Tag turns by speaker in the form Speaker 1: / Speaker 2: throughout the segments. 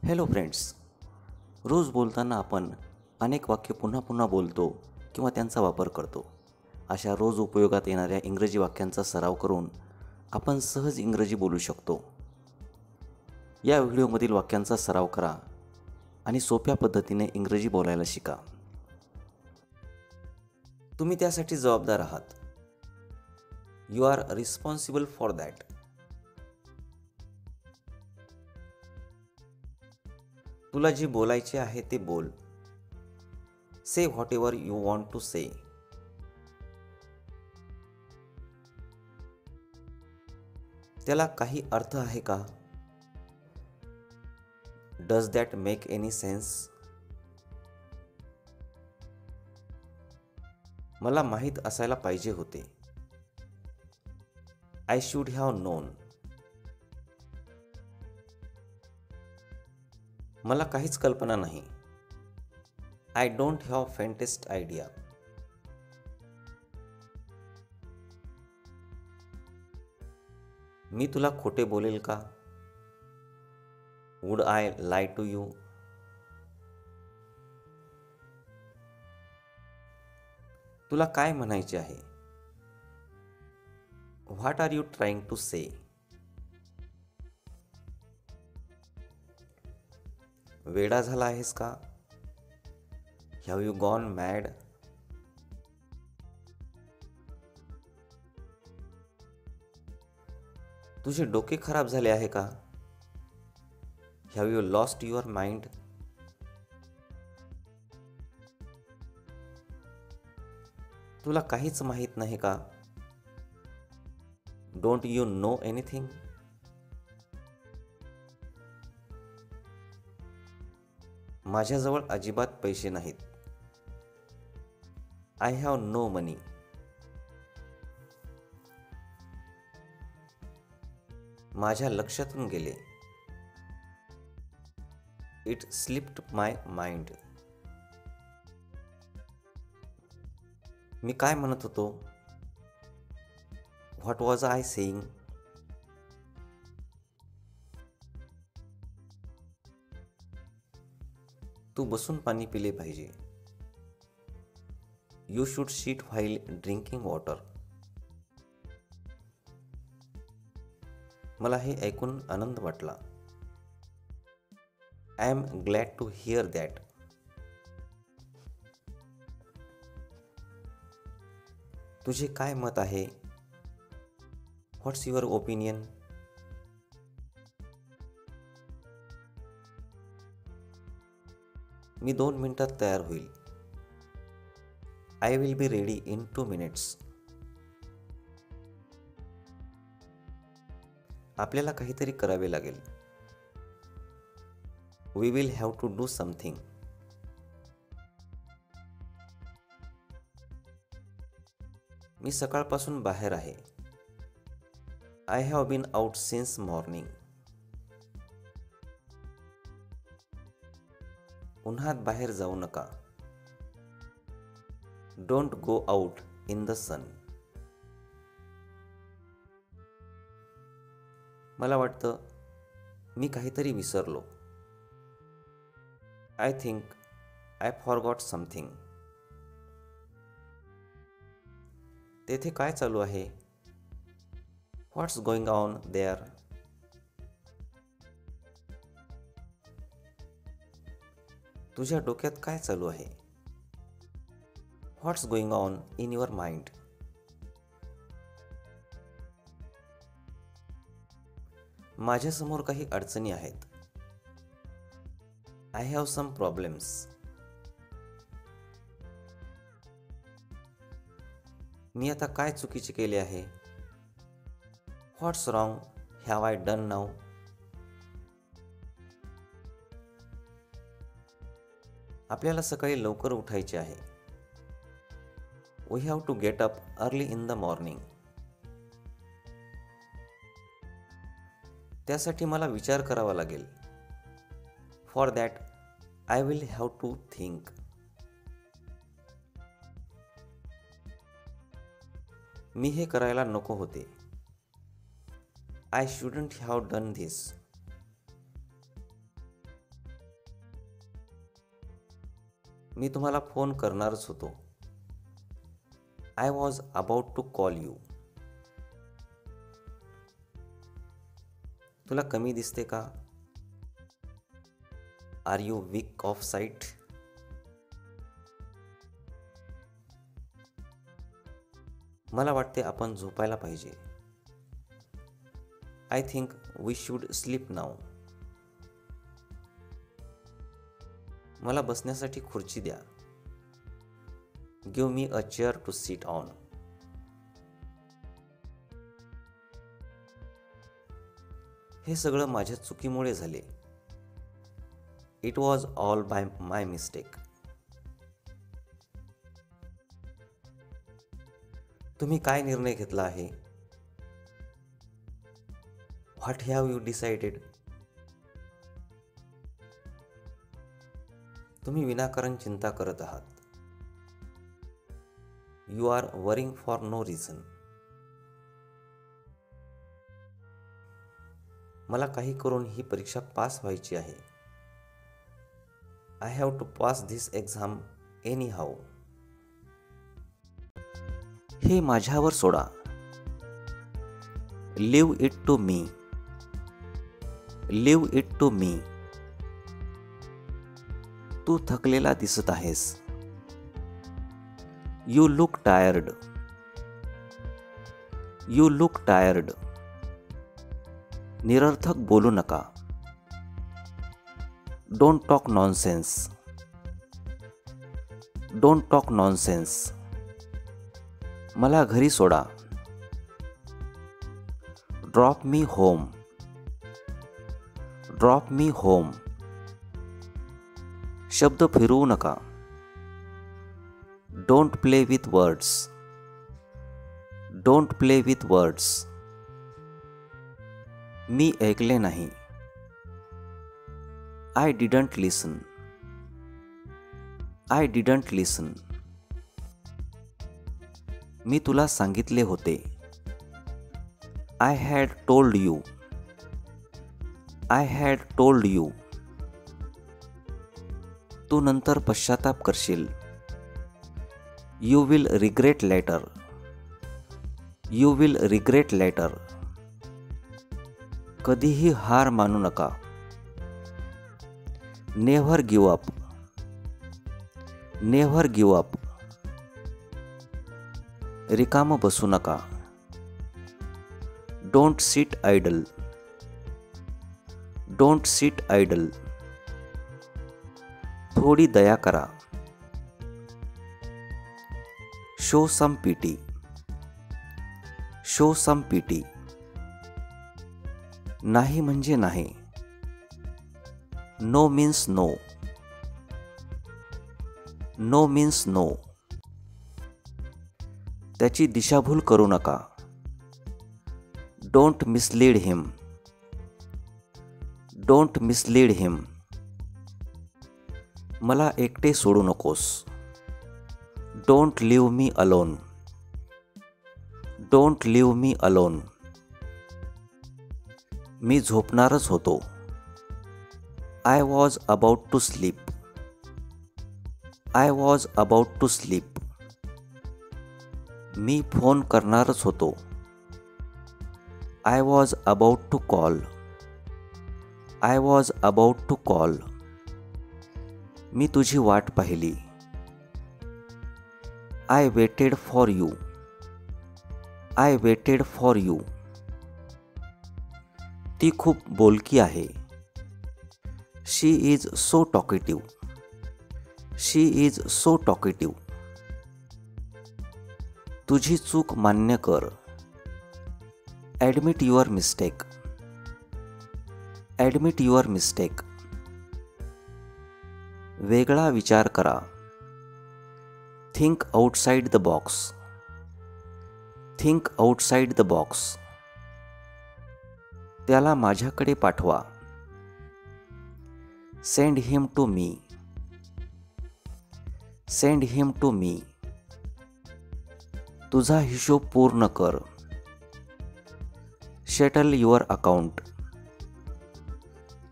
Speaker 1: Hello friends. रोज बोलताना आपण अनेक वाक्य पुन्हा पुन्हा बोलतो किंवा त्यांचा वापर करतो. अशा रोज उपयोगात येणाऱ्या इंग्रजी वाक्यांचा सराव करून आपण सहज इंग्रजी बोलू शकतो. या व्हिडिओमधील वाक्यांचा सराव करा आणि सोप्या पद्धतीने इंग्रजी बोलायला शिका. तुम्ही त्यासाठी जबाबदार आहात. You are responsible for that. तुला जे बोलायचे आहे ते बोल. Say whatever you want to say. त्याला काही अर्थ आहे का? Does that make any sense? मला माहीत असायला पाहिजे होते. I should have known. मला काहीच कल्पना नाही. I don't have faintest idea. मी तुला खोटे बोलेल का? Would I lie to you? तुला काय म्हणायचे आहे? What are you trying to से? वेडा झाला आहेस का? Have you gone mad? तुझे डोके खराब झाले आहे का? Have you lost your mind? तुला काहीच माहीत नाही का? Don't you know anything? माझ्याजवळ अजिबात पैसे नाहीत. I have no money. माझ्या लक्षातून गेले. It slipped my mind. मी काय म्हणत होतो? What was I saying? तू बसून पाणी पिले पाहिजे. You should sit while drinking water. मला हे ऐकून आनंद वाटला. I am glad to hear that. तुझे काय मत आहे? व्हॉट्स युअर ओपिनियन? मी 2 मिनिटात तयार होईल. I will be ready in 2 minutes. आपल्याला काहीतरी करावे लागेल. We will have to do something. मी सकाळपासून बाहेर आहे. I have been out since morning. उन्हात बाहेर जाऊ नका. Don't go out in the sun. मला वाटतं मी काहीतरी विसरलो. I think I forgot something. तेथे काय चालू आहे? What's going on there? तुझ्या डोक्यात काय चालू आहे? What's going on in your mind? माझ्यासमोर काही अडचणी आहेत. I have some problems. मी आता काय चुकीचे केले आहे? What's wrong have I done now? आपल्याला सकाळी लवकर उठायचे आहे. We have to get up early in the morning. त्यासाठी मला विचार करावा लागेल. For that I will have to think. मी हे करायला नको होते. I shouldn't have done this. मी तुम्हाला फोन करणारच होतो. I was about to call you. तुला कमी दिसते का? Are you weak of sight? मला वाटते आपण झोपायला पाहिजे. I think we should sleep now. मला बसण्यासाठी खुर्ची द्या. Give me a chair to sit on. हे सगळं माझ्या चुकीमुळे झाले. It was all by my mistake. तुम्ही काय निर्णय घेतला आहे? What have you decided? तुम्ही विनाकारण चिंता करत आहात. You are worrying for no reason. मला काही करून ही परीक्षा पास व्हायची आहे. I have to pass this exam anyhow. हे माझ्यावर सोडा. Leave it to me. Leave it to me. तू थकलेला दिसत आहेस. You look tired. You look tired. निरर्थक बोलू नका. Don't talk nonsense. Don't talk nonsense. मला घरी सोडा. Drop me home. Drop me home. शब्द फिरवू नका. Don't play with words. Don't play with words. मी ऐकले नाही. I didn't listen. I didn't listen. मी तुला सांगितले होते. I had told you. I had told you. तू नंतर पश्चाताप करशील. You will regret later. You will regret later. कधीही हार मानू नका. Never give up. Never give up. रिकाम बसू नका. Don't sit idle. Don't sit idle. थोडी दया करा. Show some pity. Show some pity. नाही म्हणजे नाही. No means no. No means no. त्याची दिशाभूल करू नका. Don't mislead him. Don't mislead him. मला एकटे सोडू नकोस. Don't leave me alone. Don't leave me alone. मी झोपणारच होतो. I was about to sleep. I was about to sleep. मी फोन करणारच होतो. I was about to call. I was about to call. मी तुझी वाट पाहिली. I waited for you. I waited for you. ती खूप बोलकी आहे. She is so talkative. She is so talkative. तुझी चूक मान्य कर. Admit your mistake. Admit your mistake. वेगळा विचार करा. Think outside the box. Think outside the box. त्याला माझ्याकडे पाठवा. Send him to me. Send him to me. तुझा हिशोब पूर्ण कर. Settle your account.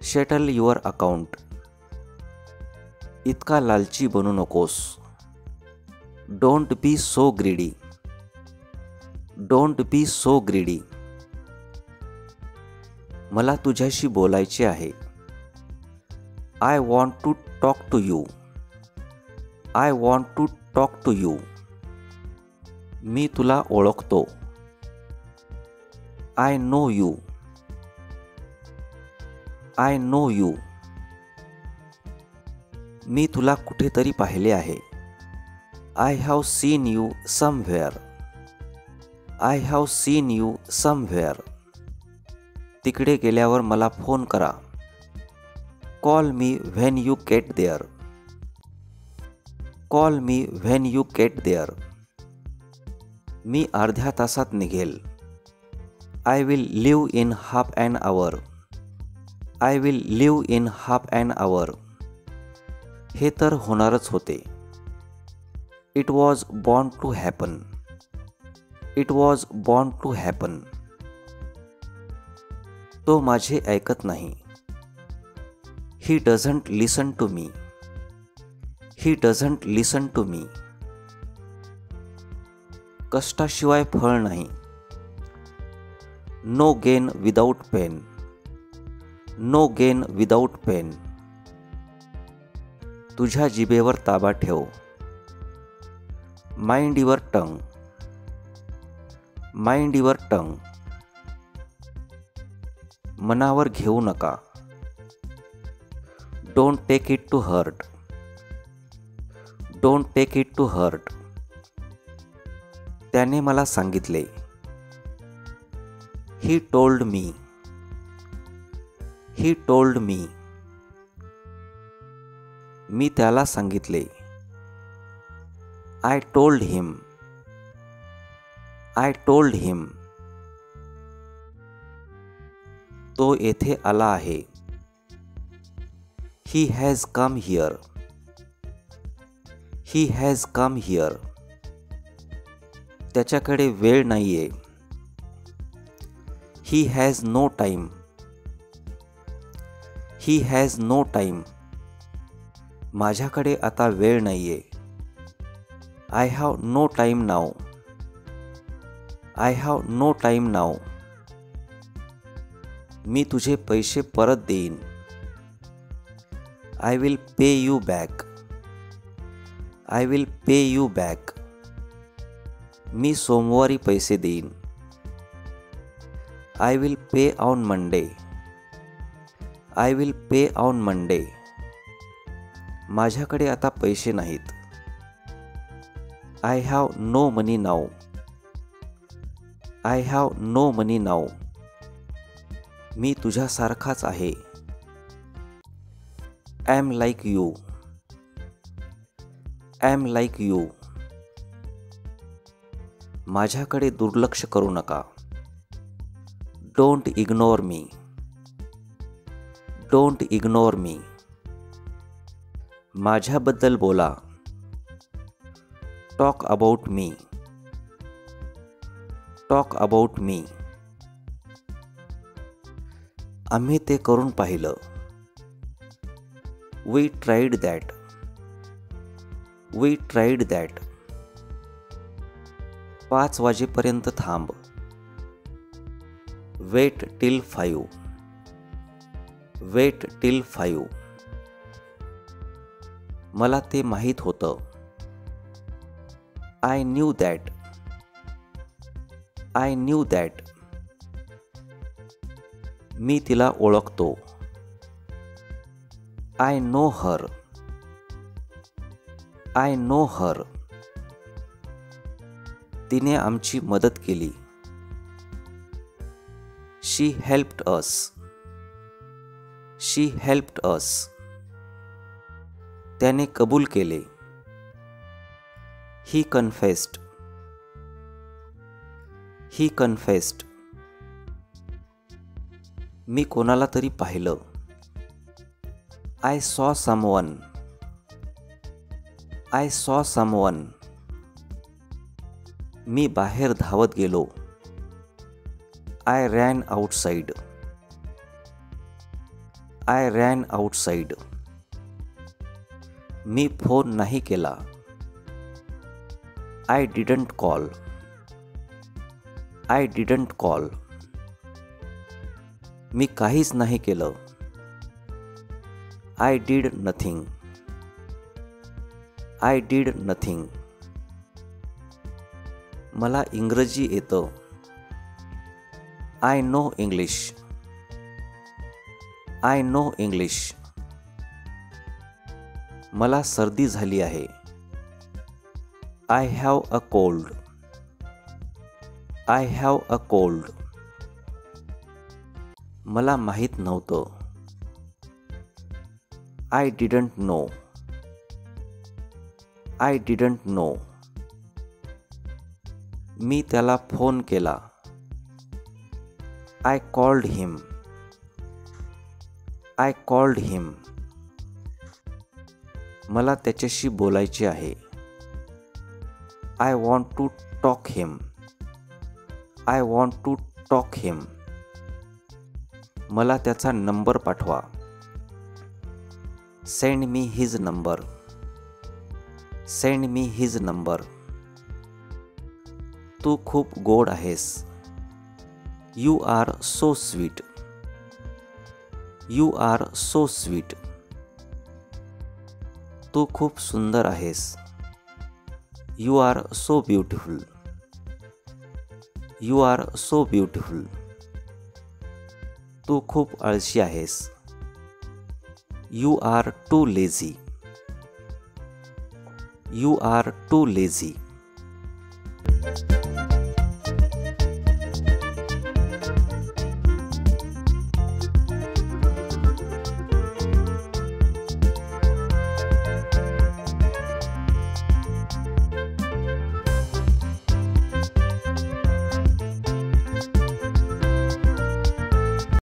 Speaker 1: Settle your account. इतका लालची बनू नकोस. Don't be so greedy. Don't be so greedy. मला तुझ्याशी बोलायचे आहे. I want to talk to you. I want to talk to you. मी तुला ओळखतो. I know you. I know you. मी तुला कुठेतरी पाहिले आहे. I have seen you somewhere. I have seen you somewhere. तिकडे गेल्यावर मला फोन करा. Call me when you get there. Call me when you get there. मी अर्ध्या तासात निघेल. I will leave in half an hour. I will leave in half an hour. हे तर होणारच होते. It was born to happen. It was born to happen. तो माझे ऐकत नाही. He doesn't listen to me. He doesn't listen to me. कष्टाशिवाय फळ नाही. No gain without pain. No gain without pain. तुझ्या जिभेवर ताबा ठेव. Mind your tongue. Mind your tongue. मनावर घेऊ नका. Don't take it to heart. Don't take it to heart. त्याने मला सांगितले. He told me. He told me. मी त्याला सांगितले. I told him. I told him. तो येथे आला आहे. He has come here. He has come here. त्याच्याकडे वेळ नाहीये. He has no time. He has no time. माझ्याकडे आता वेळ नाहीये. I have no time now. I have no time now. मी तुझे पैसे परत देईन. I will pay you back. I will pay you back. मी सोमवारी पैसे देईन. I will pay on Monday. I will pay on Monday. माझ्याकडे आता पैसे नाहीत. I have no money now. I have no money now. मी तुझ्यासारखाच आहे. I am like you. I am like you. माझ्याकडे दुर्लक्ष करू नका. Don't ignore me. Don't ignore me. माझ्याबद्दल बोला. Talk about me. Talk about me. आम्ही ते करून पाहिलं. We tried that. We tried that. 5 वाजेपर्यंत थांब. Wait till 5. Wait till 5. मला ते माहीत होतं. I knew that. I knew that. मी तिला ओळखतो. I know her. I know her. तिने आमची मदत केली. She helped us. She helped us. त्याने कबूल केले. ही कन्फेस्ड. ही कन्फेस्ड. मी कोणाला तरी पाहिलं. I saw someone. I saw someone. मी बाहेर धावत गेलो. I ran outside. I ran outside. मी फोन नाही केला. I didn't call. I didn't call. मी काहीच नाही केलं. I did nothing. I did nothing. मला इंग्रजी येतं. I know English. I know English. मला सर्दी झाली आहे. I have a cold. I have a cold. मला माहीत नव्हतं. I didn't know. I didn't know. मी त्याला फोन केला. I called him. I called him. मला त्याच्याशी बोलायचे आहे. I want to talk him. I want to talk him. मला त्याचा नंबर पाठवा. Send me his number. Send me his number. तू खूप गोड आहेस. You are so sweet. You are so sweet. तू खूप सुंदर आहेस. You are so beautiful. You are so beautiful. तू खूप आळशी आहेस. You are too lazy. You are too lazy.